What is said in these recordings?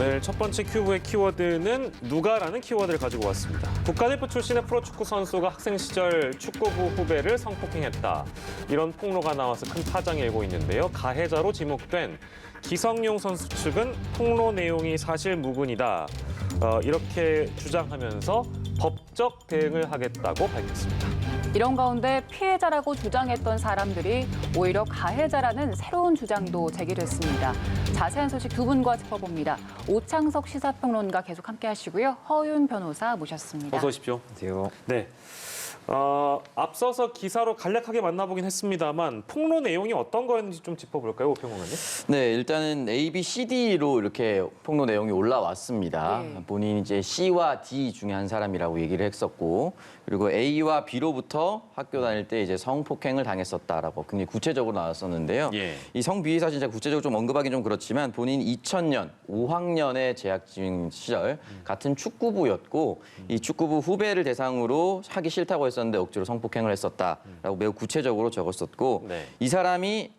오늘 첫 번째 큐브의 키워드는 누가라는 키워드를 가지고 왔습니다. 국가대표 출신의 프로축구 선수가 학생 시절 축구부 후배를 성폭행했다. 이런 폭로가 나와서 큰 파장이 일고 있는데요. 가해자로 지목된 기성용 선수 측은 폭로 내용이 사실 무근이다. 이렇게 주장하면서 법적 대응을 하겠다고 밝혔습니다. 이런 가운데 피해자라고 주장했던 사람들이 오히려 가해자라는 새로운 주장도 제기를 했습니다. 자세한 소식 두 분과 짚어봅니다. 오창석 시사평론가 계속 함께 하시고요. 허윤 변호사 모셨습니다. 어서 오십시오. 안녕하세요. 네. 앞서서 기사로 간략하게 만나보긴 했습니다만 폭로 내용이 어떤 거였는지 좀 짚어볼까요, 오평론가님? 네, 일단은 A, B, C, D로 이렇게 폭로 내용이 올라왔습니다. 네. 본인이 이제 C와 D 중에 한 사람이라고 얘기를 했었고, 그리고 A와 B로부터 학교 다닐 때 이제 성폭행을 당했었다라고 굉장히 구체적으로 나왔었는데요. 예. 이 성비위 사실 제가 구체적으로 좀 언급하기 좀 그렇지만 본인 2000년 5학년에 재학 중 시절 같은 축구부였고 이 축구부 후배를 대상으로 하기 싫다고 했었는데 억지로 성폭행을 했었다라고 매우 구체적으로 적었었고 네. 이 사람이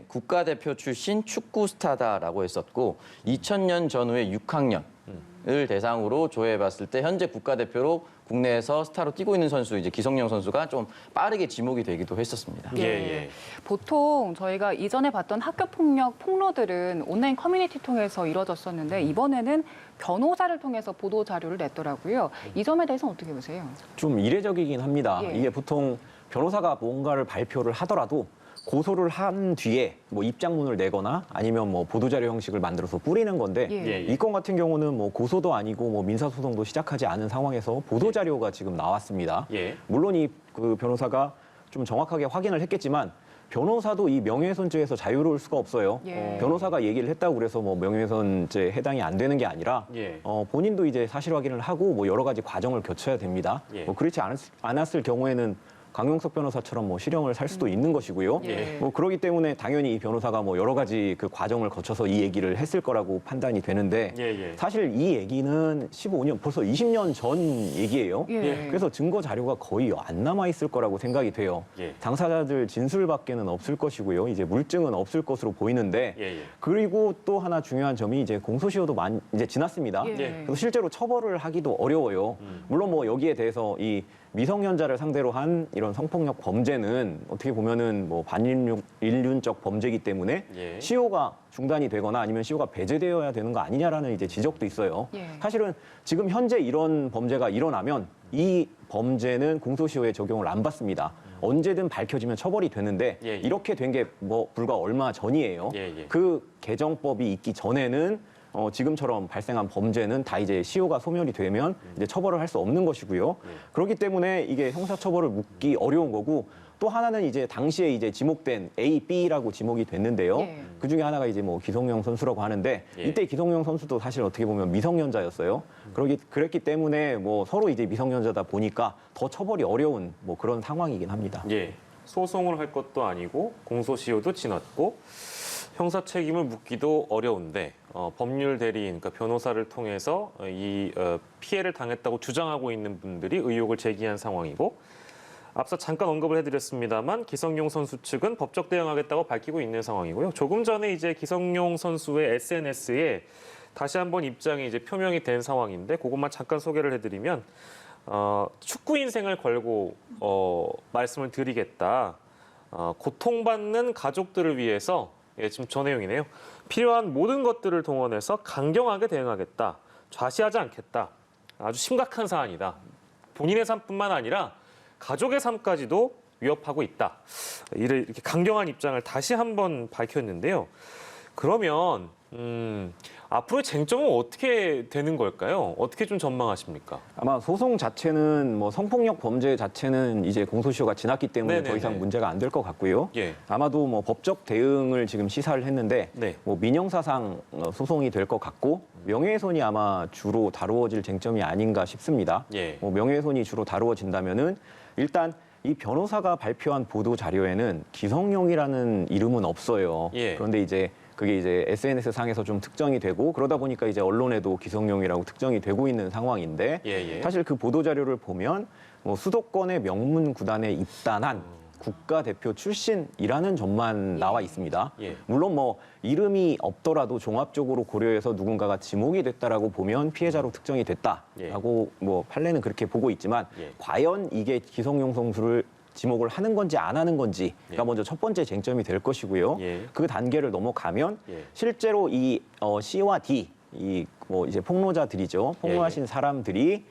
국가대표 출신 축구 스타다라고 했었고 2000년 전후에 6학년을 대상으로 조회해봤을 때 현재 국가대표로 국내에서 스타로 뛰고 있는 선수 이제 기성용 선수가 좀 빠르게 지목이 되기도 했었습니다. 예. 보통 저희가 이전에 봤던 학교폭력 폭로들은 온라인 커뮤니티 통해서 이뤄졌었는데 이번에는 변호사를 통해서 보도 자료를 냈더라고요. 이 점에 대해서는 어떻게 보세요? 좀 이례적이긴 합니다. 예. 이게 보통 변호사가 뭔가를 발표를 하더라도 고소를 한 뒤에 뭐 입장문을 내거나 아니면 뭐 보도자료 형식을 만들어서 뿌리는 건데 예. 이 건 같은 경우는 뭐 고소도 아니고 뭐 민사소송도 시작하지 않은 상황에서 보도자료가 지금 나왔습니다. 예. 물론 이 그 변호사가 좀 정확하게 확인을 했겠지만 변호사도 이 명예훼손죄에서 자유로울 수가 없어요. 예. 변호사가 얘기를 했다고 그래서 뭐 명예훼손죄 해당이 안 되는 게 아니라 예. 본인도 이제 사실 확인을 하고 뭐 여러 가지 과정을 거쳐야 됩니다. 예. 뭐 그렇지 않았을 경우에는 강용석 변호사처럼 뭐 실형을 살 수도 있는 것이고요. 예. 뭐 그러기 때문에 당연히 이 변호사가 뭐 여러 가지 그 과정을 거쳐서 이 얘기를 했을 거라고 판단이 되는데 예. 사실 이 얘기는 15년 벌써 20년 전 얘기예요. 예. 그래서 증거 자료가 거의 안 남아 있을 거라고 생각이 돼요. 예. 당사자들 진술밖에는 없을 것이고요. 이제 물증은 없을 것으로 보이는데 예. 그리고 또 하나 중요한 점이 이제 공소시효도 이제 지났습니다. 예. 그래서 실제로 처벌을 하기도 어려워요. 물론 뭐 여기에 대해서 이 미성년자를 상대로 한 이런 성폭력 범죄는 어떻게 보면은 뭐 반인륜적 범죄이기 때문에 예. 시효가 중단이 되거나 아니면 시효가 배제되어야 되는 거 아니냐라는 이제 지적도 있어요. 예. 사실은 지금 현재 이런 범죄가 일어나면 이 범죄는 공소시효에 적용을 안 받습니다. 언제든 밝혀지면 처벌이 되는데 예. 이렇게 된 게 뭐 불과 얼마 전이에요. 예. 그 개정법이 있기 전에는 지금처럼 발생한 범죄는 다 이제 시효가 소멸이 되면 이제 처벌을 할 수 없는 것이고요. 그렇기 때문에 이게 형사처벌을 묻기 어려운 거고 또 하나는 이제 당시에 이제 지목된 A, B라고 지목이 됐는데요. 예. 그 중에 하나가 이제 뭐 기성용 선수라고 하는데 예. 이때 기성용 선수도 사실 어떻게 보면 미성년자였어요. 그랬기 때문에 뭐 서로 이제 미성년자다 보니까 더 처벌이 어려운 뭐 그런 상황이긴 합니다. 예. 소송을 할 것도 아니고 공소시효도 지났고 형사 책임을 묻기도 어려운데 법률 대리인, 그러니까 변호사를 통해서 이 피해를 당했다고 주장하고 있는 분들이 의혹을 제기한 상황이고 앞서 잠깐 언급을 해드렸습니다만 기성용 선수 측은 법적 대응하겠다고 밝히고 있는 상황이고요. 조금 전에 이제 기성용 선수의 SNS에 다시 한번 입장이 이제 표명이 된 상황인데 그것만 잠깐 소개를 해드리면 축구 인생을 걸고 말씀을 드리겠다. 고통받는 가족들을 위해서 지금 저 내용이네요. 필요한 모든 것들을 동원해서 강경하게 대응하겠다. 좌시하지 않겠다. 아주 심각한 사안이다. 본인의 삶뿐만 아니라 가족의 삶까지도 위협하고 있다. 이렇게 강경한 입장을 다시 한번 밝혔는데요. 그러면 앞으로의 쟁점은 어떻게 되는 걸까요? 어떻게 좀 전망하십니까? 아마 소송 자체는 뭐 성폭력 범죄 자체는 이제 공소시효가 지났기 때문에 네네네. 더 이상 문제가 안 될 것 같고요. 예. 아마도 뭐 법적 대응을 지금 시사를 했는데 네. 뭐 민형사상 소송이 될 것 같고 명예훼손이 아마 주로 다루어질 쟁점이 아닌가 싶습니다. 예. 뭐 명예훼손이 주로 다루어진다면은 일단 이 변호사가 발표한 보도 자료에는 기성용이라는 이름은 없어요. 예. 그런데 이제 그게 이제 SNS 상에서 좀 특정이 되고 그러다 보니까 이제 언론에도 기성용이라고 특정이 되고 있는 상황인데 예. 사실 그 보도 자료를 보면 뭐 수도권의 명문 구단에 입단한 국가대표 출신이라는 점만 나와 있습니다. 예. 물론 뭐 이름이 없더라도 종합적으로 고려해서 누군가가 지목이 됐다라고 보면 피해자로 특정이 됐다라고 뭐 판례는 그렇게 보고 있지만 예. 과연 이게 기성용 선수를 지목을 하는 건지 안 하는 건지가 예. 먼저 첫 번째 쟁점이 될 것이고요. 예. 그 단계를 넘어가면 예. 실제로 이 C와 D 이 뭐 이제 폭로자들이죠. 폭로하신 사람들이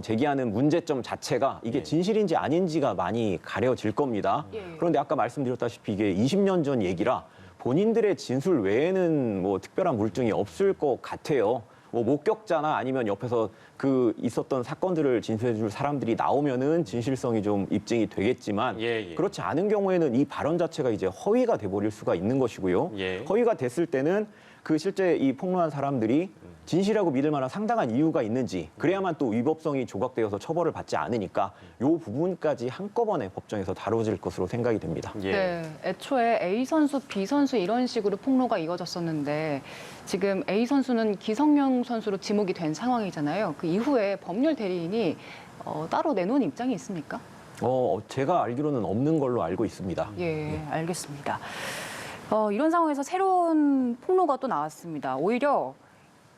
제기하는 문제점 자체가 이게 예. 진실인지 아닌지가 많이 가려질 겁니다. 예. 그런데 아까 말씀드렸다시피 이게 20년 전 얘기라 본인들의 진술 외에는 뭐 특별한 물증이 없을 것 같아요. 뭐 목격자나 아니면 옆에서 그 있었던 사건들을 진술해줄 사람들이 나오면은 진실성이 좀 입증이 되겠지만 예, 예. 그렇지 않은 경우에는 이 발언 자체가 이제 허위가 돼버릴 수가 있는 것이고요. 예. 허위가 됐을 때는 그 실제 이 폭로한 사람들이 진실이라고 믿을 만한 상당한 이유가 있는지 그래야만 또 위법성이 조각되어서 처벌을 받지 않으니까 이 부분까지 한꺼번에 법정에서 다뤄질 것으로 생각이 됩니다. 예. 네, 애초에 A 선수, B 선수 이런 식으로 폭로가 이어졌었는데 지금 A 선수는 기성용 선수로 지목이 된 상황이잖아요. 그 이후에 법률 대리인이 따로 내놓은 입장이 있습니까? 제가 알기로는 없는 걸로 알고 있습니다. 예, 알겠습니다. 이런 상황에서 새로운 폭로가 또 나왔습니다. 오히려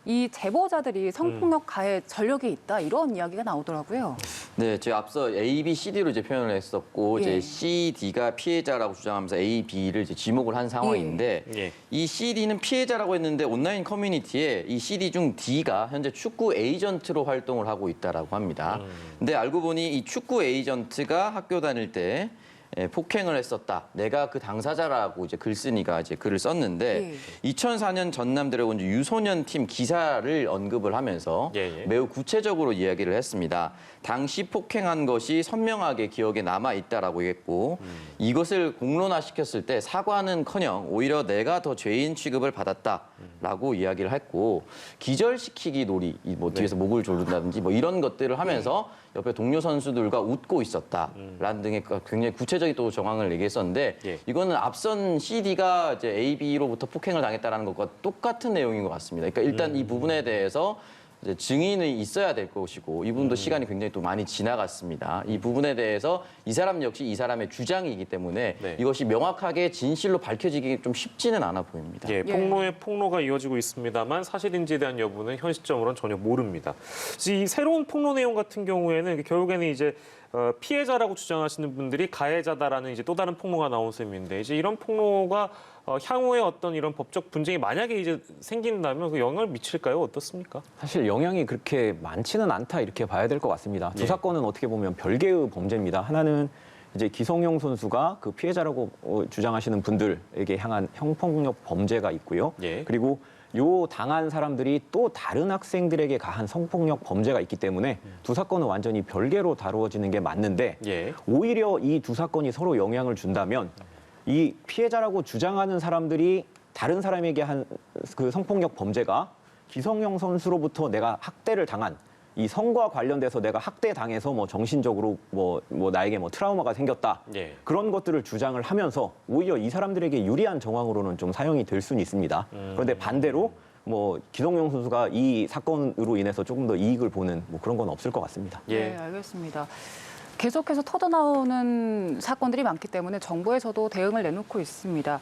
이 제보자들이 성폭력 가해 전력이 있다 이런 이야기가 나오더라고요. 네, 제가 앞서 A, B, C, D로 이제 표현을 했었고 예. 이제 C, D가 피해자라고 주장하면서 A, B를 이제 지목을 한 상황인데 예. 이 C, D는 피해자라고 했는데 온라인 커뮤니티에 이 C, D 중 D가 현재 축구 에이전트로 활동을 하고 있다라고 합니다. 근데 알고 보니 이 축구 에이전트가 학교 다닐 때 폭행을 했었다. 내가 그 당사자라고 이제 글쓴이가 이제 글을 썼는데 2004년 전남 드래곤즈 유소년 팀 기사를 언급을 하면서 예, 예. 매우 구체적으로 이야기를 했습니다. 당시 폭행한 것이 선명하게 기억에 남아 있다라고 했고 이것을 공론화시켰을 때 사과는커녕 오히려 내가 더 죄인 취급을 받았다라고 이야기를 했고 기절시키기 놀이 뭐 뒤에서 목을 조른다든지 뭐 이런 것들을 하면서 옆에 동료 선수들과 웃고 있었다라는 등의 굉장히 구체적인 또 정황을 얘기했었는데 예. 이거는 앞선 CD가 이제 AB로부터 폭행을 당했다라는 것과 똑같은 내용인 것 같습니다. 그러니까 일단 이 부분에 대해서 이제 증인이 있어야 될 것이고 이분도 시간이 굉장히 또 많이 지나갔습니다. 이 부분에 대해서 이 사람 역시 이 사람의 주장이기 때문에 네. 이것이 명확하게 진실로 밝혀지기 좀 쉽지는 않아 보입니다. 예, 폭로에 폭로가 이어지고 있습니다만 사실인지에 대한 여부는 현 시점으로는 전혀 모릅니다. 이 새로운 폭로 내용 같은 경우에는 결국에는 이제 피해자라고 주장하시는 분들이 가해자다라는 이제 또 다른 폭로가 나온 셈인데 이제 이런 폭로가 향후에 어떤 이런 법적 분쟁이 만약에 이제 생긴다면 그 영향을 미칠까요? 어떻습니까? 사실 영향이 그렇게 많지는 않다 이렇게 봐야 될 것 같습니다. 두 예. 사건은 어떻게 보면 별개의 범죄입니다. 하나는 이제 기성용 선수가 그 피해자라고 주장하시는 분들에게 향한 형폭력 범죄가 있고요. 예. 그리고 요 당한 사람들이 또 다른 학생들에게 가한 성폭력 범죄가 있기 때문에 두 사건은 완전히 별개로 다루어지는 게 맞는데 예. 오히려 이 두 사건이 서로 영향을 준다면 이 피해자라고 주장하는 사람들이 다른 사람에게 한 그 성폭력 범죄가 기성용 선수로부터 내가 학대를 당한 이 성과 관련돼서 내가 학대 당해서 뭐 정신적으로 뭐 나에게 뭐 트라우마가 생겼다 예. 그런 것들을 주장을 하면서 오히려 이 사람들에게 유리한 정황으로는 좀 사용이 될 수는 있습니다. 그런데 반대로 뭐 기성용 선수가 이 사건으로 인해서 조금 더 이익을 보는 뭐 그런 건 없을 것 같습니다. 예. 네, 알겠습니다. 계속해서 터져나오는 사건들이 많기 때문에 정부에서도 대응을 내놓고 있습니다.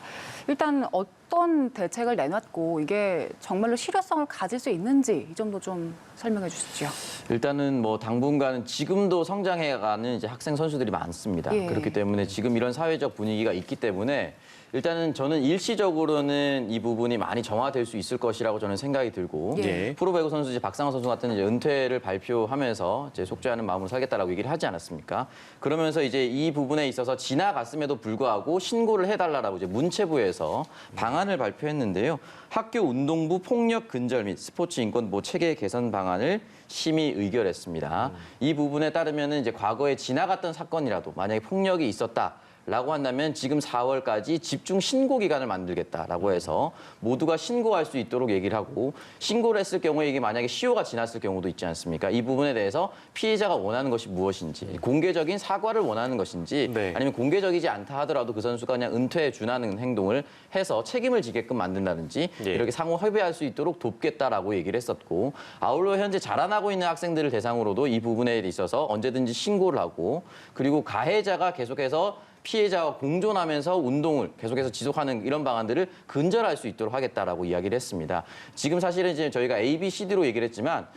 일단 어떤 대책을 내놨고 이게 정말로 실효성을 가질 수 있는지 이 점도 좀 설명해 주시죠. 일단은 뭐 당분간은 지금도 성장해가는 이제 학생 선수들이 많습니다. 예. 그렇기 때문에 지금 이런 사회적 분위기가 있기 때문에 일단은 저는 일시적으로는 이 부분이 많이 정화될 수 있을 것이라고 저는 생각이 들고 예. 프로배구 선수 이제 박상호 선수 같은 이제 은퇴를 발표하면서 이제 속죄하는 마음으로 살겠다라고 얘기를 하지 않았습니까? 그러면서 이제 이 부분에 있어서 지나갔음에도 불구하고 신고를 해달라고 이제 문체부에서 방안을 발표했는데요. 학교 운동부 폭력 근절 및 스포츠 인권 뭐 체계 개선 방안을 심의 의결했습니다. 이 부분에 따르면은 이제 과거에 지나갔던 사건이라도 만약에 폭력이 있었다. 라고 한다면 지금 4월까지 집중 신고 기간을 만들겠다라고 해서 모두가 신고할 수 있도록 얘기를 하고 신고를 했을 경우에 이게 만약에 시효가 지났을 경우도 있지 않습니까? 이 부분에 대해서 피해자가 원하는 것이 무엇인지 공개적인 사과를 원하는 것인지 네. 아니면 공개적이지 않다 하더라도 그 선수가 그냥 은퇴에 준하는 행동을 해서 책임을 지게끔 만든다든지 예. 이렇게 상호 협의할 수 있도록 돕겠다라고 얘기를 했었고 아울러 현재 자라나고 있는 학생들을 대상으로도 이 부분에 있어서 언제든지 신고를 하고 그리고 가해자가 계속해서 피해자와 공존하면서 운동을 계속해서 지속하는 이런 방안들을 근절할 수 있도록 하겠다라고 이야기를 했습니다. 지금 사실은 이제 저희가 A, B, C, D로 얘기를 했지만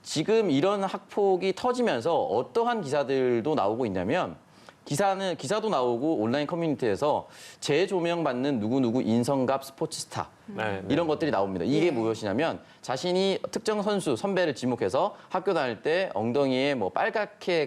지금 이런 학폭이 터지면서 어떠한 기사들도 나오고 있냐면 기사도 나오고 온라인 커뮤니티에서 재조명받는 누구누구 인성갑 스포츠스타 이런 것들이 나옵니다. 이게 무엇이냐면 자신이 특정 선수, 선배를 지목해서 학교 다닐 때 엉덩이에 뭐 빨갛게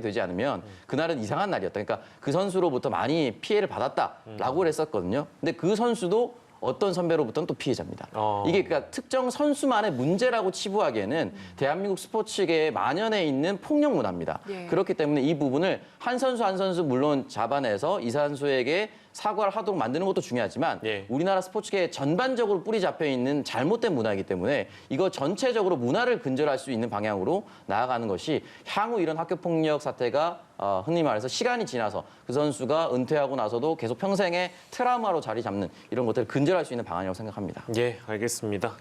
되지 않으면 그날은 이상한 날이었다. 그러니까 그 선수로부터 많이 피해를 받았다라고 했었거든요. 근데 그 선수도 어떤 선배로부터는 또 피해자입니다. 이게 그러니까 특정 선수만의 문제라고 치부하기에는 대한민국 스포츠계에 만연해 있는 폭력 문화입니다. 예. 그렇기 때문에 이 부분을 한 선수 물론 잡아내서 이 선수에게 사과를 하도록 만드는 것도 중요하지만 예. 우리나라 스포츠계에 전반적으로 뿌리 잡혀 있는 잘못된 문화이기 때문에 이거 전체적으로 문화를 근절할 수 있는 방향으로 나아가는 것이 향후 이런 학교 폭력 사태가 흔히 말해서 시간이 지나서 그 선수가 은퇴하고 나서도 계속 평생의 트라우마로 자리 잡는 이런 것들을 근절할 수 있는 방안이라고 생각합니다. 예, 알겠습니다.